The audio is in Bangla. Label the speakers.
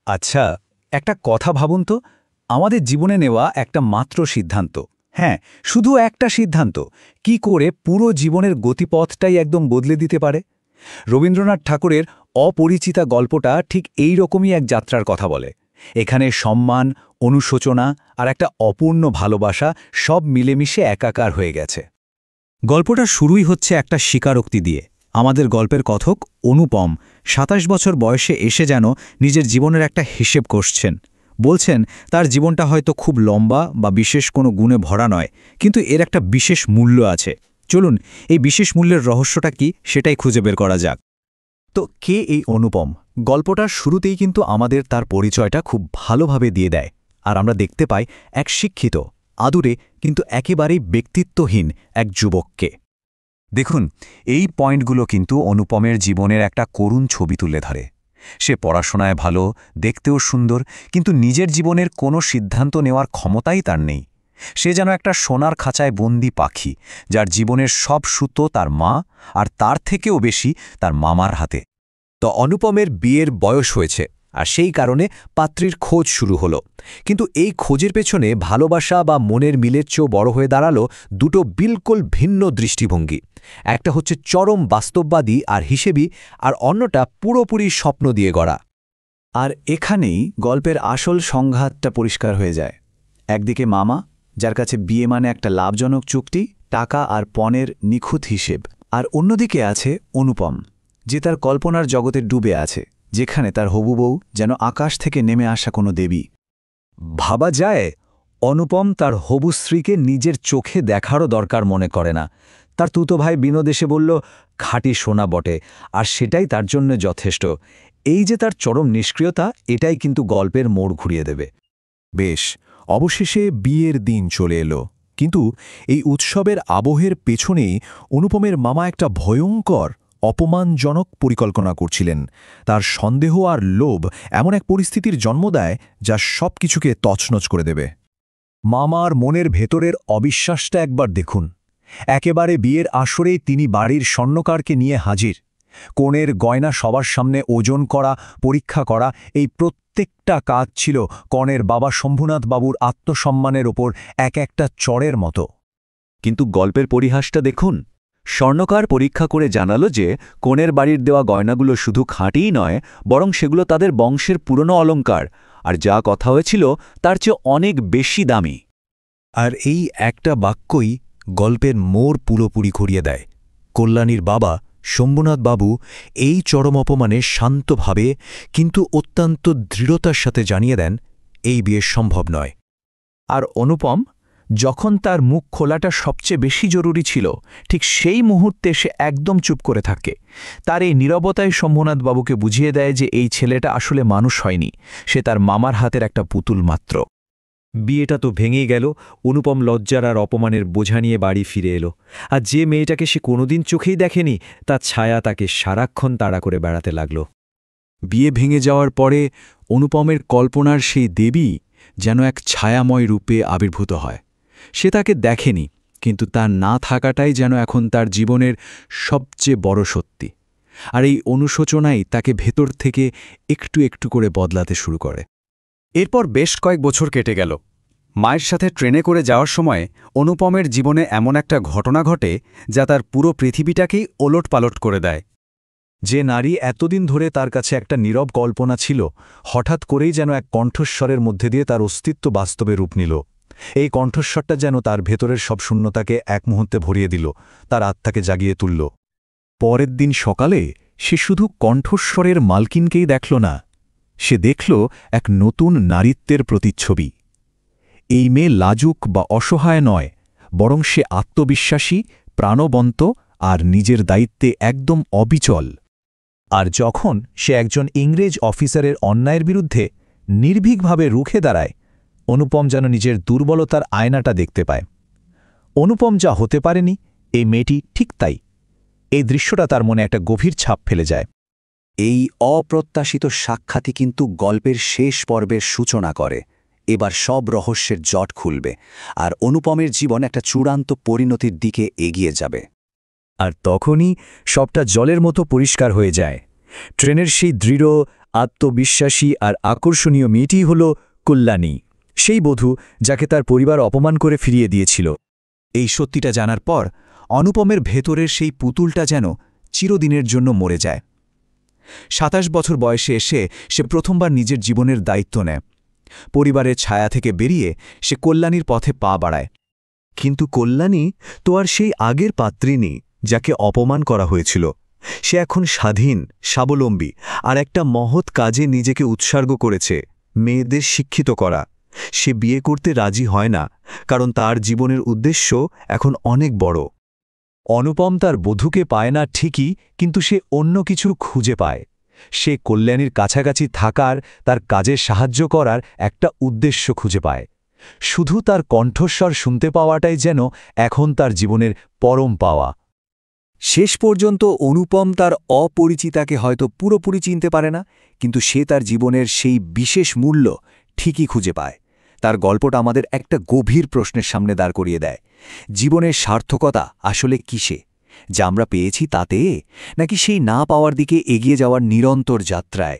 Speaker 1: আচ্ছা, একটা কথা ভাবুন তো, আমাদের জীবনে নেওয়া একটা মাত্র সিদ্ধান্ত, হ্যাঁ, শুধু একটা সিদ্ধান্ত, কি করে পুরো জীবনের গতিপথটাই একদম বদলে দিতে পারে। রবীন্দ্রনাথ ঠাকুরের অপরিচিতা গল্পটা ঠিক এই রকমই এক যাত্রার কথা বলে। এখানে সম্মান, অনুশোচনা আর একটা অপূর্ণ ভালোবাসা সব মিলেমিশে একাকার হয়ে গেছে। গল্পটা শুরুই হচ্ছে একটা স্বীকারোক্তি দিয়ে। আমাদের গল্পের কথক অনুপম ২৭ বছর বয়সে এসে যেন নিজের জীবনের একটা হিসেব কষছেন। বলছেন তার জীবনটা হয়তো খুব লম্বা বা বিশেষ কোনো গুণে ভরা নয়, কিন্তু এর একটা বিশেষ মূল্য আছে। চলুন এই বিশেষ মূল্যের রহস্যটা কি সেটাই খুঁজে বের করা যাক। তো কে এই অনুপম? গল্পটার শুরুতেই কিন্তু আমাদের তার পরিচয়টা খুব ভালোভাবে দিয়ে দেয়, আর আমরা দেখতে পাই এক শিক্ষিত, আদুরে কিন্তু একেবারেই ব্যক্তিত্বহীন এক যুবককে। দেখুন, এই পয়েন্টগুলো কিন্তু অনুপমের জীবনের একটা করুণ ছবি তুলে ধরে। সে পড়াশোনায় ভালো, দেখতেও সুন্দর, কিন্তু নিজের জীবনের কোনো সিদ্ধান্ত নেওয়ার ক্ষমতাই তার নেই। সে যেন একটা সোনার খাঁচায় বন্দি পাখি, যার জীবনের সব সুতো তার মা, আর তার থেকেও বেশি তার মামার হাতে। তো অনুপমের বিয়ের বয়স হয়েছে, আর সেই কারণে পাত্রীর খোঁজ শুরু হলো। কিন্তু এই খোঁজের পেছনে ভালোবাসা বা মনের মিলের চেয়েও বড় হয়ে দাঁড়ালো দুটো বিলকুল ভিন্ন দৃষ্টিভঙ্গি। একটা হচ্ছে চরম বাস্তববাদী আর হিসেবি, আর অন্যটা পুরোপুরি স্বপ্ন দিয়ে গড়া। আর এখানেই গল্পের আসল সংঘাতটা পরিষ্কার হয়ে যায়। একদিকে মামা, যার কাছে বিয়ে মানে একটা লাভজনক চুক্তি, টাকা আর পণের নিখুঁত হিসেব, আর অন্যদিকে আছে অনুপম, যে তার কল্পনার জগতে ডুবে আছে, যেখানে তার হবু বউ যেন আকাশ থেকে নেমে আসা কোনো দেবী। ভাবা যায়, অনুপম তার হবু স্ত্রীকে নিজের চোখে দেখারও দরকার মনে করে না। তার তুতো ভাই বিনোদ এসে বলল, খাঁটি সোনা বটে, আর সেটাই তার জন্য যথেষ্ট। এই যে তার চরম নিষ্ক্রিয়তা, এটাই কিন্তু গল্পের মোড় ঘুরিয়ে দেবে।
Speaker 2: বেশ, অবশেষে বিয়ের দিন চলে এলো, কিন্তু এই উৎসবের আবহের পেছনেই অনুপমের মামা একটা ভয়ঙ্কর, অপমানজনক পরিকল্পনা করছিলেন। তার সন্দেহ আর লোভ এমন এক পরিস্থিতির জন্ম দেয় যা সব কিছুকে তছনছ করে দেবে।
Speaker 1: মামার মনের ভেতরের অবিশ্বাসটা একবার দেখুন। একেবারে বিয়ের আসরেই তিনি বাড়ির স্বর্ণকারকে নিয়ে হাজির। কনের গয়না সবার সামনে ওজন করা, পরীক্ষা করা, এই প্রত্যেকটা কাজ ছিল কনের বাবা শম্ভুনাথ বাবুর আত্মসম্মানের ওপর এক একটা চড়ের মতো। কিন্তু গল্পের পরিহাসটা দেখুন। স্বর্ণকার পরীক্ষা করে জানালো যে কনের বাড়ির দেওয়া গয়নাগুলো শুধু খাঁটিই নয়, বরং সেগুলো তাদের বংশের পুরনো অলংকার, আর যা কথা হয়েছিল তার চেয়ে অনেক বেশি দামি। আর এই একটা বাক্যই গল্পের মোড় পুরোপুরি ঘুরিয়ে দেয়। কল্যাণীর বাবা শম্ভুনাথ বাবু এই চরম অপমানে শান্তভাবে কিন্তু অত্যন্ত দৃঢ়তার সাথে জানিয়ে দেন, এই বিয়ে সম্ভব নয়। আর অনুপম, যখন তার মুখ খোলাটা সবচেয়ে বেশি জরুরি ছিল, ঠিক সেই মুহূর্তে সে একদম চুপ করে থাকে। তার এই নীরবতায় শম্ভুনাথ বাবুকে বুঝিয়ে দেয় যে এই ছেলেটা আসলে মানুষ হয়নি, সে তার মামার হাতের একটা পুতুল মাত্র। বিয়েটা তো ভেঙেই গেল। অনুপম লজ্জার আর অপমানের বোঝা নিয়ে বাড়ি ফিরে এলো। আর যে মেয়েটাকে সে কোনোদিন চোখেই দেখেনি, তার ছায়া তাকে সারাক্ষণ তাড়া করে বেড়াতে লাগল। বিয়ে ভেঙে যাওয়ার পরে অনুপমের কল্পনার সেই দেবী যেন এক ছায়াময় রূপে আবির্ভূত হয়। সে তাকে দেখেনি, কিন্তু তার না থাকাটাই যেন এখন তার জীবনের সবচেয়ে বড় সত্যি। আর এই অনুশোচনাই তাকে ভেতর থেকে একটু একটু করে বদলাতে শুরু করে। এরপর বেশ কয়েক বছর কেটে গেল। মায়ের সাথে ট্রেনে করে যাওয়ার সময় অনুপমের জীবনে এমন একটা ঘটনা ঘটে যা তার পুরো পৃথিবীটাকেই ওলটপালট করে দেয়। যে নারী এতদিন ধরে তার কাছে একটা নীরব কল্পনা ছিল, হঠাৎ করেই যেন এক কণ্ঠস্বরের মধ্যে দিয়ে তার অস্তিত্ব বাস্তবে রূপ নিল। এই কণ্ঠস্বরটা যেন তার ভেতরের সব শূন্যতাকে এক মুহূর্তে ভরিয়ে দিল, তার আত্মাকে জাগিয়ে তুলল। পরের দিন সকালে সে শুধু কণ্ঠস্বরের মালকিনকেই দেখল না, সে দেখল এক নতুন নারীত্বের প্রতিচ্ছবি। এই মেয়ে লাজুক বা অসহায় নয়, বরং সে আত্মবিশ্বাসী, প্রাণবন্ত আর নিজের দায়িত্বে একদম অবিচল। আর যখন সে একজন ইংরেজ অফিসারের অন্যায়ের বিরুদ্ধে নির্ভীকভাবে রুখে দাঁড়ায়, অনুপম যেন নিজের দুর্বলতার আয়নাটা দেখতে পায়। অনুপম যা হতে পারেনি, এই মেয়েটি ঠিক তাই। এই দৃশ্যটা তার মনে একটা গভীর ছাপ ফেলে যায়। এই অপ্রত্যাশিত সাক্ষাৎই কিন্তু গল্পের শেষ পর্বের সূচনা করে। এবার সব রহস্যের জট খুলবে, আর অনুপমের জীবন একটা চূড়ান্ত পরিণতির দিকে এগিয়ে যাবে। আর তখনই সবটা জলের মতো পরিষ্কার হয়ে যায়। ট্রেনের সেই দৃঢ়
Speaker 3: আত্মবিশ্বাসী আর আকর্ষণীয় মেয়েটি হল কল্যাণী, সেই বধূ যাকে তার পরিবার অপমান করে ফিরিয়ে দিয়েছিল।
Speaker 2: এই সত্যিটা জানার পর অনুপমের ভেতরের সেই পুতুলটা যেন চিরদিনের জন্য মরে যায়। ২৭ বছর বয়সে এসে সে প্রথমবার নিজের জীবনের দায়িত্ব নেয়। পরিবারের ছায়া থেকে বেরিয়ে সে কল্যাণীর পথে পা বাড়ায়।
Speaker 4: কিন্তু কল্যাণী তো আর সেই আগের পাত্রী নেই যাকে অপমান করা হয়েছিল। সে এখন স্বাধীন, স্বাবলম্বী আর একটা মহৎ কাজে নিজেকে উৎসর্গ করেছে, মেয়েদের শিক্ষিত করা। সে বিয়ে করতে রাজি হয় না, কারণ তার জীবনের উদ্দেশ্য এখন অনেক বড়।
Speaker 1: অনুপম তার বধূকে পায় না ঠিকই, কিন্তু সে অন্য কিছু খুঁজে পায়। সে কল্যাণীর কাছাকাছি থাকার, তার কাজে সাহায্য করার একটা উদ্দেশ্য খুঁজে পায়। শুধু তার কণ্ঠস্বর শুনতে পাওয়াটাই যেন এখন তার জীবনের পরম পাওয়া।
Speaker 3: শেষ পর্যন্ত অনুপম তার অপরিচিতাকে হয়তো পুরোপুরি চিনতে পারে না, কিন্তু সে তার জীবনের সেই বিশেষ মূল্য ঠিকই খুঁজে পায়। তার গল্পটা আমাদের একটা গভীর প্রশ্নের সামনে দাঁড় করিয়ে দেয়। জীবনের সার্থকতা আসলে কিসে? যা আমরা পেয়েছি তাতে, নাকি সেই না পাওয়ার দিকে এগিয়ে যাওয়ার নিরন্তর যাত্রায়?